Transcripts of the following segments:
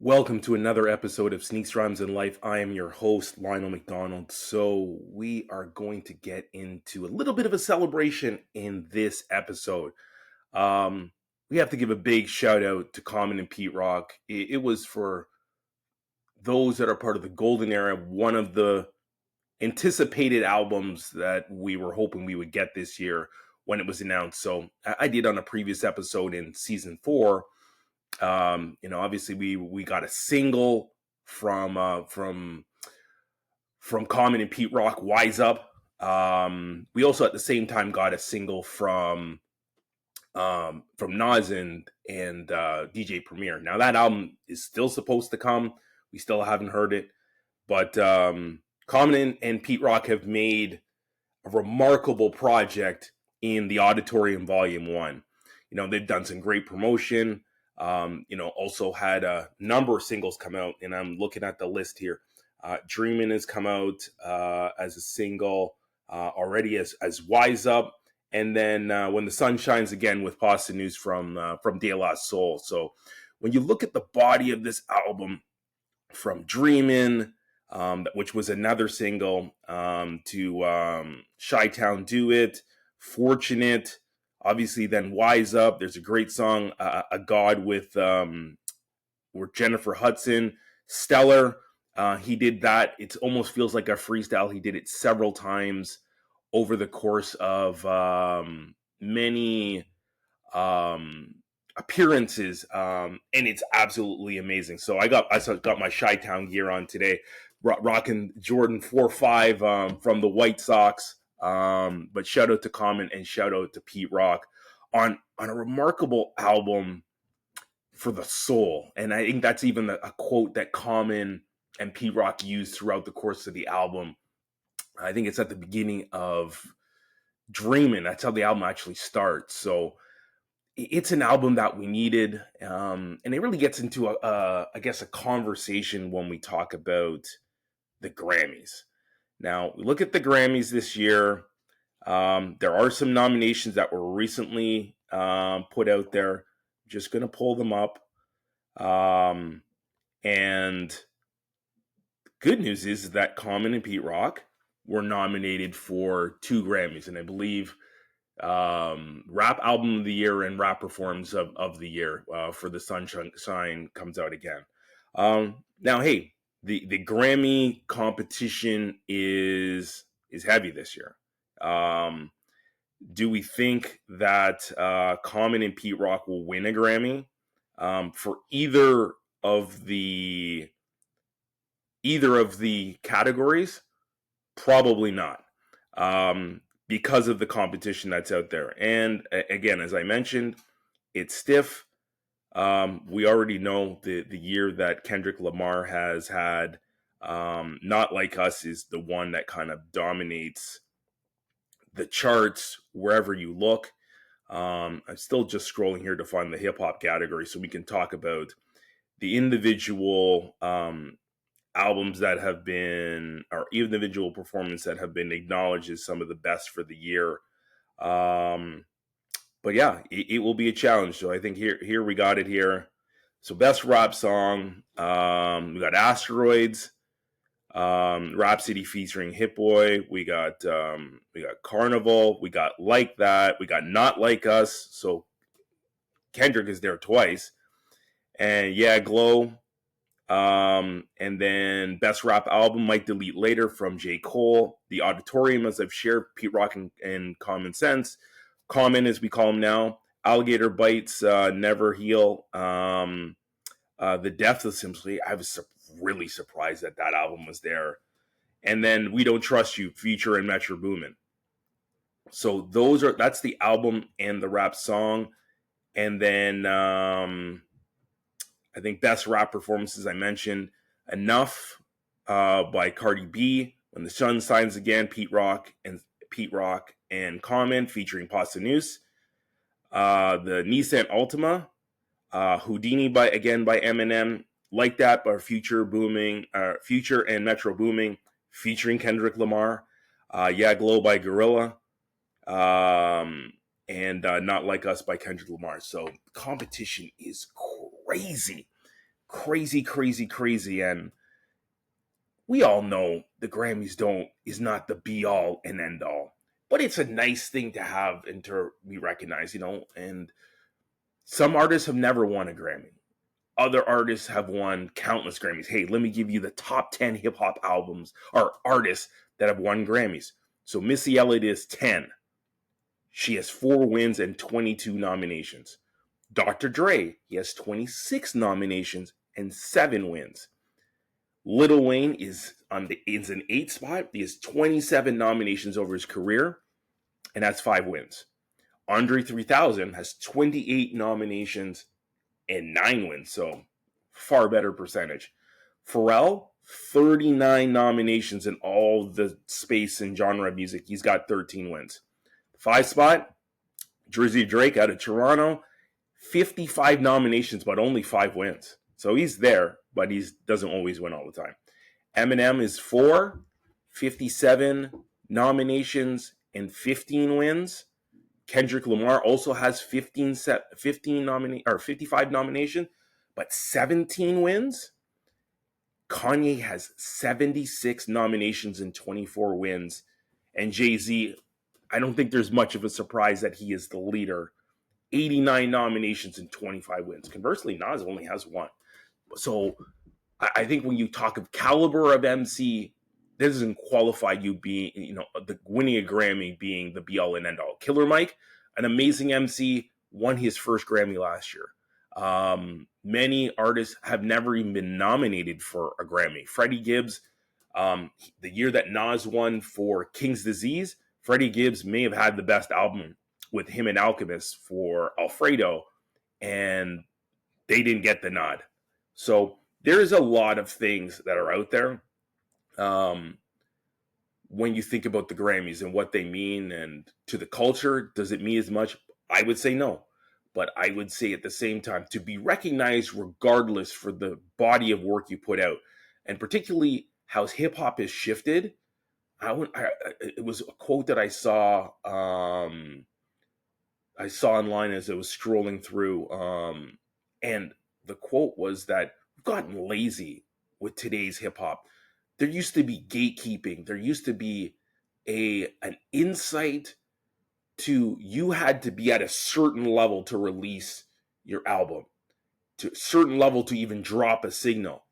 Welcome to another episode of Sneaks, Rhymes, and Life. I am your host, Lionel McDonald. So, we are going to get into a little bit of a celebration in this episode. Um, we have to give a big shout out to Common and Pete Rock. It was for those that are part of the golden era, one of the anticipated albums that we were hoping we would get this year when it was announced. So, I did on a previous episode in season 4. Obviously we got a single from Common and Pete Rock, Wise Up. We also at the same time got a single from Nas and DJ Premier. Now that album is still supposed to come. We still haven't heard it, but Common and Pete Rock have made a remarkable project in the Auditorium Volume 1. They've done some great promotion. Also had a number of singles come out, and I'm looking at the list here. Dreamin' has come out as a single already as Wise Up, and then When the Sun Shines Again with Pasta News from De La Soul. So when you look at the body of this album, from Dreamin', which was another single, to Chi-Town Do It, Fortunate, obviously then Wise Up. There's a great song, A God with Jennifer Hudson, Stellar. He did that. It almost feels like a freestyle. He did it several times over the course of many appearances, and it's absolutely amazing. So I got my Chi-Town gear on today, rocking Jordan 4-5 from the White Sox. But shout out to Common and shout out to Pete Rock on a remarkable album for the soul. And I think that's even a quote that Common and Pete Rock used throughout the course of the album. I think it's at the beginning of Dreamin'. That's how the album actually starts. So it's an album that we needed, and it really gets into a conversation when we talk about the Grammys. Now, we look at the Grammys this year. There are some nominations that were recently put out there. Just going to pull them up. And good news is that Common and Pete Rock were nominated for 2 Grammys, and I believe Rap Album of the Year and Rap Performance of the Year for The Sunshine comes out again. Now, hey, the Grammy competition is heavy this year. Do we think that Common and Pete Rock will win a Grammy for either of the categories? Probably not. Because of the competition that's out there. And again, as I mentioned, it's stiff. We already know the year that Kendrick Lamar has had. Not Like Us is the one that kind of dominates the charts wherever you look. I'm still just scrolling here to find the hip hop category so we can talk about the individual albums that have been, or individual performances that have been acknowledged as some of the best for the year. But yeah, it will be a challenge. So I think here we got it here. So best rap song, we got Asteroids, Rhapsody featuring Hit Boy. We got Carnival. We got Like That. We got Not Like Us. So Kendrick is there twice. And yeah, Glow. And then Best Rap Album, Might Delete Later from J. Cole. The Auditorium, as I've shared, Pete Rock and Common Sense. Common, as we call him now. Alligator Bites, Never Heal. The Death of Simply. I was really surprised that album was there. And then We Don't Trust You, Future and Metro Boomin. So that's the album and the rap song. And then I think best rap performances I mentioned, Enough by Cardi B, When the Sun Shines Again, Pete Rock and Common featuring Pasta News. The Nissan Altima, Houdini by Eminem, Like That by Future and Metro Booming featuring Kendrick Lamar. Yeah, Glow by Gorilla. And Not Like Us by Kendrick Lamar. So competition is crazy. crazy, crazy, crazy. And we all know the Grammys is not the be all and end all, but it's a nice thing to have and to be recognized, and some artists have never won a Grammy. Other artists have won countless Grammys. Hey, let me give you the top 10 hip hop albums or artists that have won Grammys. So Missy Elliott is 10. She has 4 wins and 22 nominations. Dr. Dre, he has 26 nominations and 7 wins. Lil Wayne is an 8th spot. He has 27 nominations over his career and has 5 wins. Andre 3000 has 28 nominations and 9 wins, so far better percentage. Pharrell, 39 nominations in all the space and genre of music. He's got 13 wins. 5 spot, Drizzy Drake out of Toronto, 55 nominations, but only 5 wins. So he's there, but he doesn't always win all the time. Eminem is 4, 57 nominations and 15 wins. Kendrick Lamar also has 55 nominations, but 17 wins. Kanye has 76 nominations and 24 wins. And Jay-Z, I don't think there's much of a surprise that he is the leader. 89 nominations and 25 wins. Conversely, Nas only has 1. So I think when you talk of caliber of MC, this doesn't qualify you being, the winning a Grammy being the be all and end all. Killer Mike, an amazing MC, won his first Grammy last year. Many artists have never even been nominated for a Grammy. Freddie Gibbs, the year that Nas won for King's Disease, Freddie Gibbs may have had the best album with him and Alchemist for Alfredo, and they didn't get the nod. So there's a lot of things that are out there when you think about the Grammys and what they mean and to the culture. Does it mean as much? I would say no. But I would say at the same time, to be recognized regardless for the body of work you put out, and particularly how hip hop has shifted. It was a quote that I saw online as I was scrolling through, and the quote was that we've gotten lazy with today's hip hop. There used to be gatekeeping. There used to be an insight to, you had to be at a certain level to release your album, to a certain level to even drop a signal.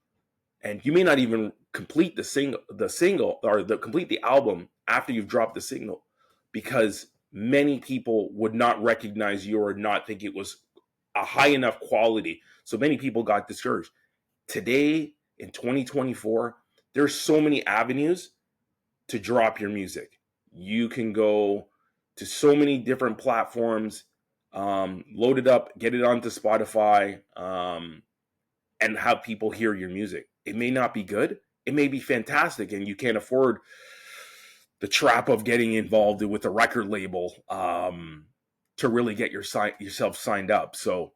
And you may not even complete the single or complete the album after you've dropped the signal, because many people would not recognize you or not think it was a high enough quality. So many people got discouraged. Today, in 2024, there's so many avenues to drop your music. You can go to so many different platforms, load it up, get it onto Spotify, and have people hear your music. It may not be good. It may be fantastic, and you can't afford the trap of getting involved with a record label to really get yourself signed up. So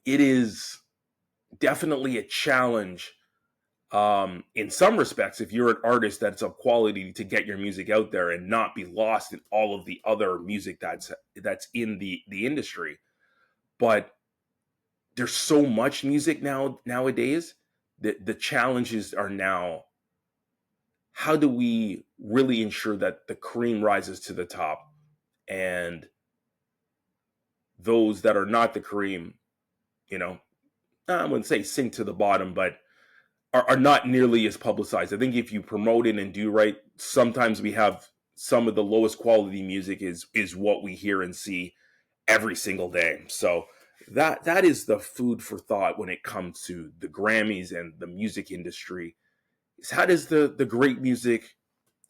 it is definitely a challenge in some respects, if you're an artist that's of quality, to get your music out there and not be lost in all of the other music that's in the industry. But there's so much music nowadays that the challenges are now, how do we really ensure that the cream rises to the top and those that are not the cream, I wouldn't say sink to the bottom, but are not nearly as publicized. I think if you promote it and do right, sometimes we have some of the lowest quality music is what we hear and see every single day. So that is the food for thought when it comes to the Grammys and the music industry. Is how does the great music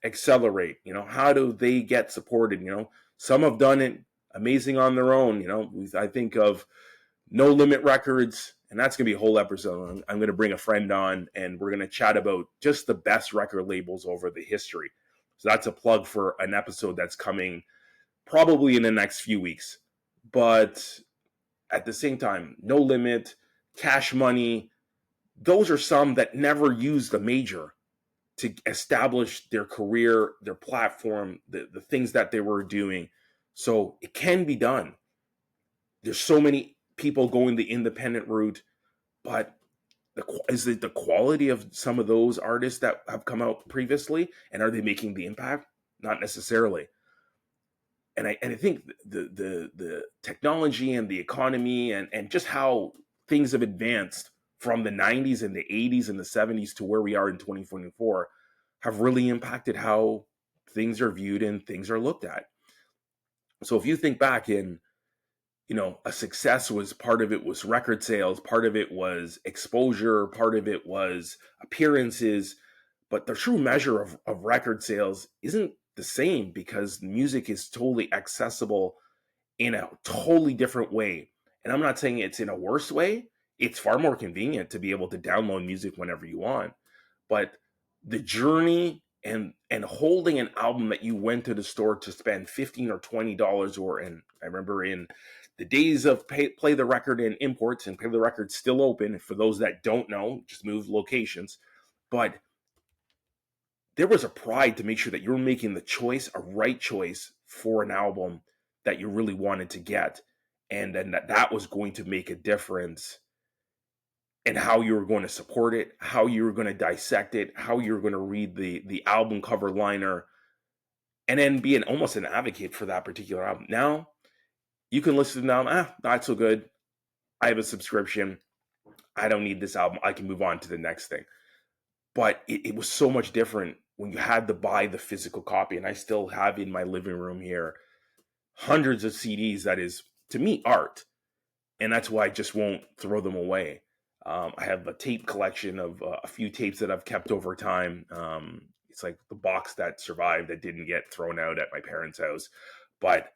accelerate? How do they get supported? Some have done it amazing on their own. I think of No Limit Records, and that's going to be a whole episode. I'm going to bring a friend on, and we're going to chat about just the best record labels over the history. So that's a plug for an episode that's coming probably in the next few weeks. But at the same time, No Limit, Cash Money, those are some that never used a major to establish their career, their platform, the things that they were doing. So it can be done. There's so many people going the independent route, but is it the quality of some of those artists that have come out previously, and are they making the impact? Not necessarily. And I think the technology and the economy and just how things have advanced from the 90s and the 80s and the 70s to where we are in 2024 have really impacted how things are viewed and things are looked at. So if you think back in, a success was, part of it was record sales, part of it was exposure, part of it was appearances, but the true measure of record sales isn't the same because music is totally accessible in a totally different way. And I'm not saying it's in a worse way. It's far more convenient to be able to download music whenever you want. But the journey and holding an album that you went to the store to spend $15 or $20, or, and I remember in the days of play the record and imports, and play the record still open for those that don't know, just move locations. But there was a pride to make sure that you're making the choice, a right choice for an album that you really wanted to get, and then that was going to make a difference in how you were going to support it, how you were going to dissect it, how you were going to read the album cover liner, and then be almost an advocate for that particular album. Now you can listen to the album, not so good. I have a subscription. I don't need this album. I can move on to the next thing. But it was so much different when you had to buy the physical copy. And I still have in my living room here hundreds of CDs that is, to me, art. And that's why I just won't throw them away. I have a tape collection of a few tapes that I've kept over time. It's like the box that survived that didn't get thrown out at my parents' house. But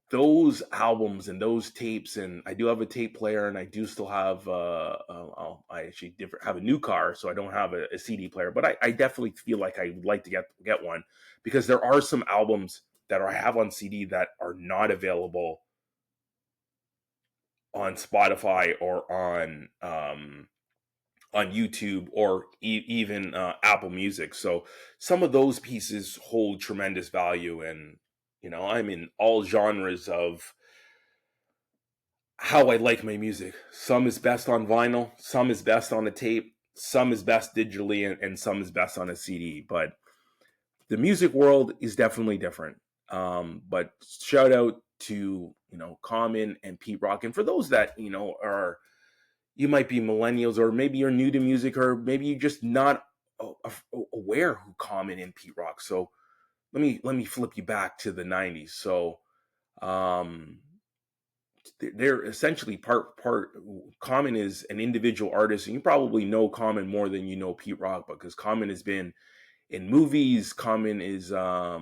those albums and those tapes, and I do have a tape player, and I do still have I actually have a new car, so I don't have a CD player, but I definitely feel like I would like to get one, because there are some albums that I have on CD that are not available on Spotify or on YouTube or even Apple Music. So some of those pieces hold tremendous value, and I'm in all genres of how I like my music. Some is best on vinyl, some is best on a tape, some is best digitally, and some is best on a CD. But the music world is definitely different. But shout out to Common and Pete Rock, and for those that you might be millennials, or maybe you're new to music, or maybe you're just not aware who Common and Pete Rock. So let me flip you back to the 90s. So they're essentially part. Common is an individual artist, and you probably know Common more than you know Pete Rock, because Common has been in movies. Common is I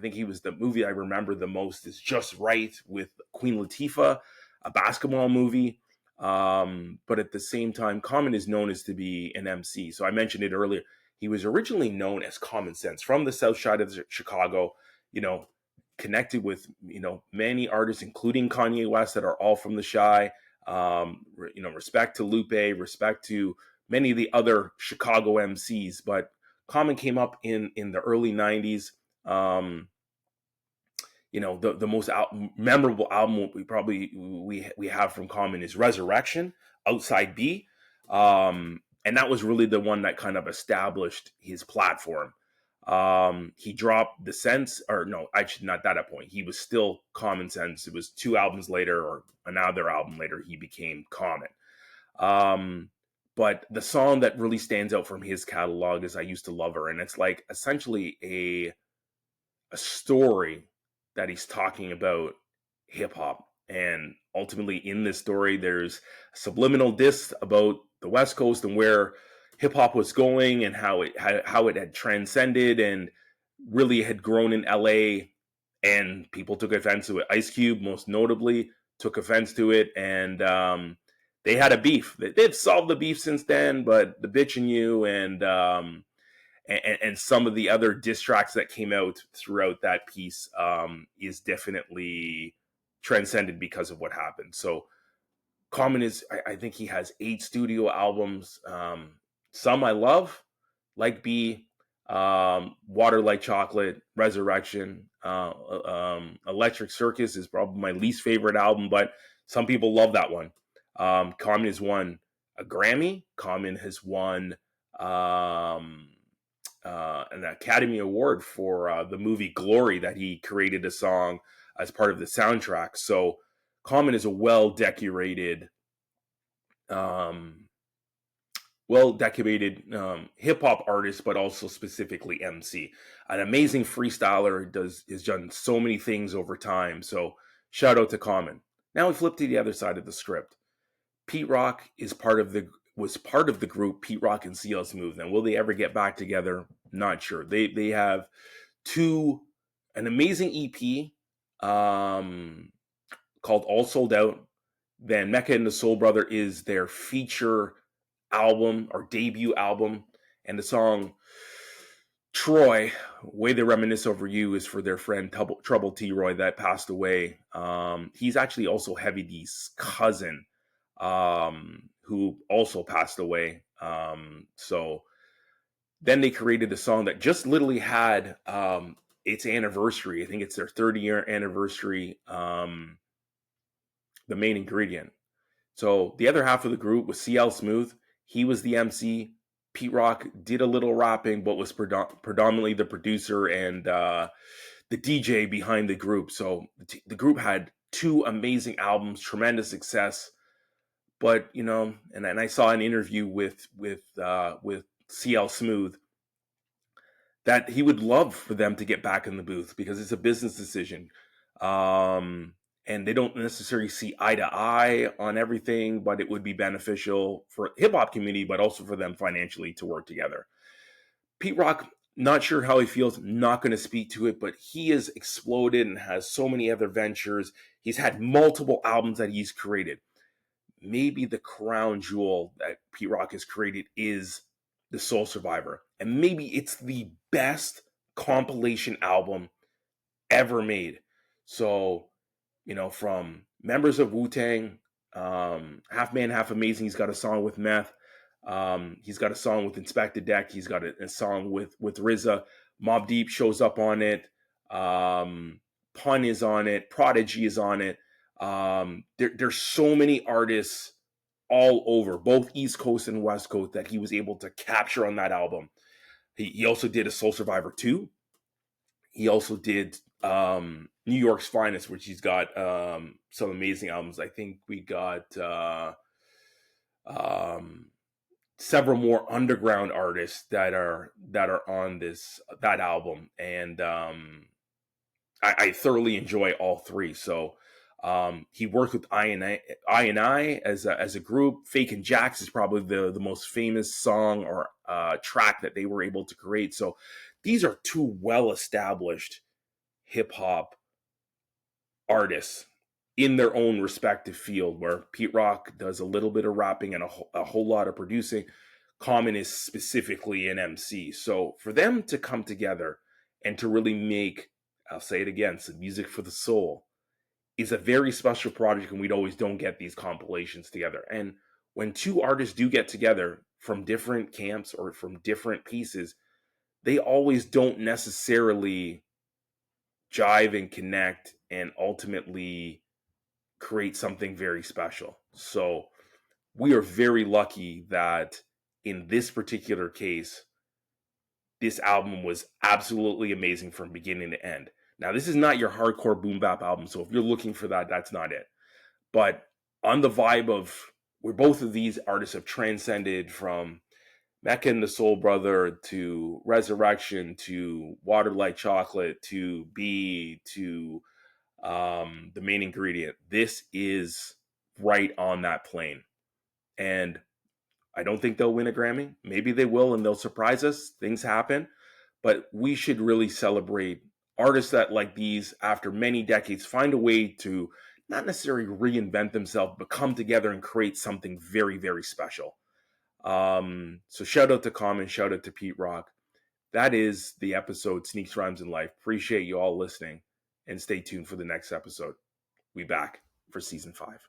think he was, the movie I remember the most is Just Right with Queen Latifah, a basketball movie. But at the same time, Common is known as to be an MC. So I mentioned it earlier. He was originally known as Common Sense, from the South Side of Chicago, connected with, many artists, including Kanye West, that are all from the Chi. Respect to Lupe, respect to many of the other Chicago MCs. But Common came up in the early 90s. The most memorable album we have from Common is Resurrection, Outside B. And that was really the one that kind of established his platform. He dropped The Sense, or no, actually not that at point. He was still Common Sense. It was 2 albums later, or another album later, he became Common. But the song that really stands out from his catalog is I Used to Love Her. And it's like essentially a story that he's talking about hip hop. And ultimately in this story, there's a subliminal diss about the West Coast and where hip hop was going, and how it had transcended and really had grown in LA, and people took offense to it. Ice Cube, most notably, took offense to it, and they had a beef. They've solved the beef since then, but the Bitch and You and some of the other diss tracks that came out throughout that piece is definitely transcended because of what happened. So Common is, I think he has 8 studio albums. Some I love, like B, Water Like Chocolate, Resurrection, Electric Circus is probably my least favorite album, but some people love that one. Common is one. a Grammy. Common has won an Academy Award for the movie Glory, that he created a song as part of the soundtrack. So Common is a um, well-decorated hip-hop artist, but also specifically MC. An amazing freestyler, has done so many things over time. So shout out to Common. Now we flip to the other side of the script. Pete Rock was part of the group Pete Rock and CL Smooth. And will they ever get back together? Not sure. They have an amazing EP called All Sold Out. Then Mecca and the Soul Brother is their feature album or debut album, and the song Troy, Way They Reminisce Over You, is for their friend Trouble T. Roy that passed away. He's actually also Heavy D's cousin, who also passed away. So then they created a song that just literally had its anniversary. I think it's their 30-year anniversary. The Main Ingredient. So the other half of the group was CL Smooth. He was the MC. Pete Rock did a little rapping, but was predominantly the producer and the DJ behind the group. So the group had 2 amazing albums, tremendous success. But and I saw an interview with CL Smooth that he would love for them to get back in the booth because it's a business decision. And they don't necessarily see eye to eye on everything, but it would be beneficial for hip hop community, but also for them financially to work together. Pete Rock, not sure how he feels, not going to speak to it, but he has exploded and has so many other ventures. He's had multiple albums that he's created. Maybe the crown jewel that Pete Rock has created is the Soul Survivor. And maybe it's the best compilation album ever made. So, from members of Wu-Tang, Half Man, Half Amazing, he's got a song with Meth. He's got a song with Inspector Deck. He's got a song with RZA. Mobb Deep shows up on it. Pun is on it. Prodigy is on it. There's so many artists all over, both East Coast and West Coast, that he was able to capture on that album. He also did a Soul Survivor 2. He also did New York's Finest, which he's got some amazing albums. I think we got several more underground artists that are on that album, and I thoroughly enjoy all 3. So he worked with I&I as a group. Fake and Jax is probably the most famous song or track that they were able to create. So these are 2 well-established hip-hop artists in their own respective field, where Pete Rock does a little bit of rapping and a whole lot of producing. Common is specifically an MC. So for them to come together and to really make, I'll say it again, some music for the soul is a very special project, and we always don't get these compilations together. And when 2 artists do get together from different camps or from different pieces, they always don't necessarily jive and connect and ultimately create something very special. So we are very lucky that in this particular case, this album was absolutely amazing from beginning to end. Now, this is not your hardcore boom bap album, so if you're looking for that, that's not it. But on the vibe of where both of these artists have transcended, from Mecca and the Soul Brother to Resurrection to Water Like Chocolate to B to The Main Ingredient, this is right on that plane. And I don't think they'll win a Grammy. Maybe they will and they'll surprise us. Things happen. But we should really celebrate artists that, like these, after many decades, find a way to not necessarily reinvent themselves, but come together and create something very, very special. So shout out to Common, shout out to Pete Rock. That is the episode, Sneaks, Rhymes, and Life. Appreciate you all listening, and stay tuned for the next episode. We back for season 5.